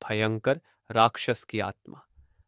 भयंकर राक्षस की आत्मा।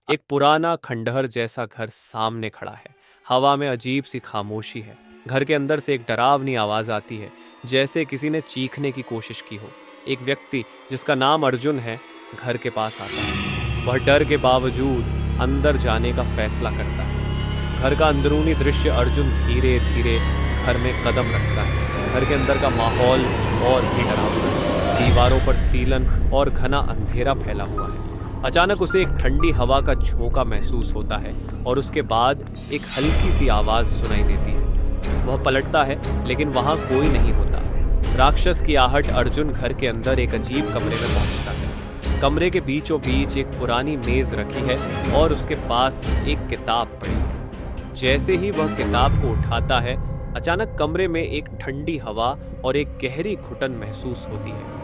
एक पुराना खंडहर जैसा घर सामने खड़ा है। हवा में अजीब सी खामोशी है। घर के अंदर से एक डरावनी आवाज आती है, जैसे किसी ने चीखने की कोशिश की हो। एक व्यक्ति जिसका नाम अर्जुन है, घर के पास आता है। वह डर के बावजूद अंदर जाने का फैसला करता है। घर का अंदरूनी दृश्य अर्जुन धीरे धीरे घर में कदम रखता है। घर के अंदर का माहौल और भी डरावना है। दीवारों पर सीलन और घना अंधेरा फैला हुआ है। अचानक उसे एक ठंडी हवा का झोंका महसूस होता है और उसके बाद एक हल्की सी आवाज सुनाई देती है। वह पलटता है, लेकिन वहां कोई नहीं होता। राक्षस की आहट अर्जुन घर के अंदर एक अजीब कमरे में पहुंचता है। कमरे के बीचों बीच एक पुरानी मेज रखी है और उसके पास एक किताब पड़ी है। जैसे ही वह किताब को उठाता है, अचानक कमरे में एक ठंडी हवा और एक गहरी घुटन महसूस होती है।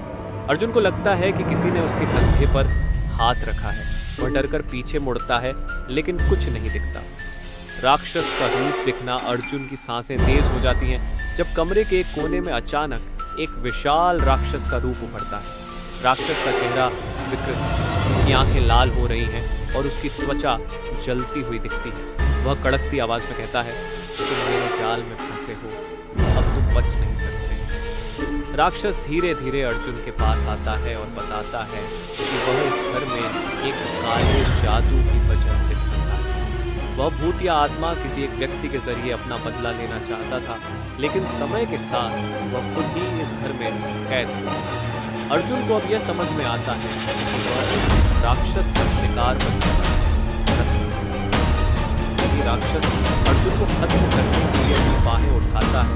अर्जुन को लगता है कि किसी ने उसके कंधे पर हाथ रखा है। वह डरकर पीछे मुड़ता है, लेकिन कुछ नहीं दिखता। राक्षस का रूप दिखना अर्जुन की सांसें तेज हो जाती हैं जब कमरे के एक कोने में अचानक एक विशाल राक्षस का रूप उभरता है। राक्षस का चेहरा विकृत है, उसकी आंखें लाल हो रही हैं और उसकी त्वचा जलती हुई दिखती है। वह कड़कती आवाज में कहता है, तुम मेरे जाल में फंसे हो, अब तुम बच नहीं सकते। राक्षस धीरे धीरे अर्जुन के पास आता है और बताता है कि वह इस घर में एक काले जादू की वजह से फंसा है। वह भूत या आत्मा किसी एक व्यक्ति के जरिए अपना बदला लेना चाहता था, लेकिन समय के साथ वह खुद ही इस घर में कैद हो गया। अर्जुन को अब यह समझ में आता है कि वह राक्षस का शिकार बन चुका है। राक्षस अर्जुन को खत्म करने के लिए अपनी बाहें उठाता है।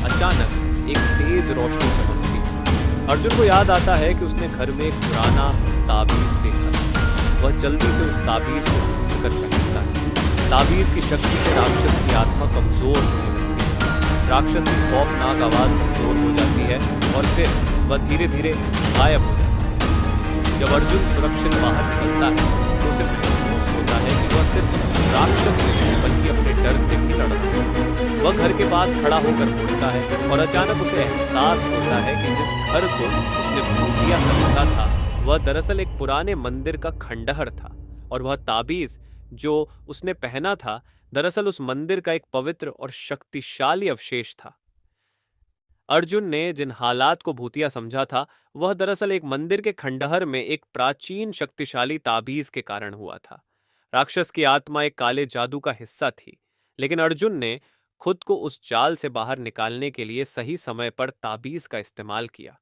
अचानक एक तेज रोशनी चमकती है। अर्जुन को याद आता है कि उसने घर में एक पुराना ताबीज देखा था। वह जल्दी से उस ताबीज को ढूंढकर पहनता है। ताबीज की शक्ति से राक्षस की आत्मा कमजोर होने लगती है। राक्षस की खौफनाक आवाज कमजोर हो जाती है और फिर वह धीरे धीरे गायब हो जाता है। जब अर्जुन सुरक्षित बाहर निकलता है तो उसे महसूस होता है कि वह सिर्फ राक्षस से नहीं बल्कि अपने डर से भी लड़ रहा है। वह घर के पास खड़ा होकर मुड़ता है और अचानक उसे एहसास होता है कि जिस घर को उसने भूतिया समझा था, वह दरअसल एक पुराने मंदिर का खंडहर था और वह ताबीज जो उसने पहना था, दरअसल उस मंदिर का एक पवित्र और शक्तिशाली अवशेष था। अर्जुन ने जिन हालात को भूतिया समझा था, वह दरअसल एक मंदिर के खंडहर में एक प्राचीन शक्तिशाली ताबीज के कारण हुआ था। राक्षस की आत्मा एक काले जादू का हिस्सा थी, लेकिन अर्जुन ने खुद को उस जाल से बाहर निकालने के लिए सही समय पर ताबीज का इस्तेमाल किया।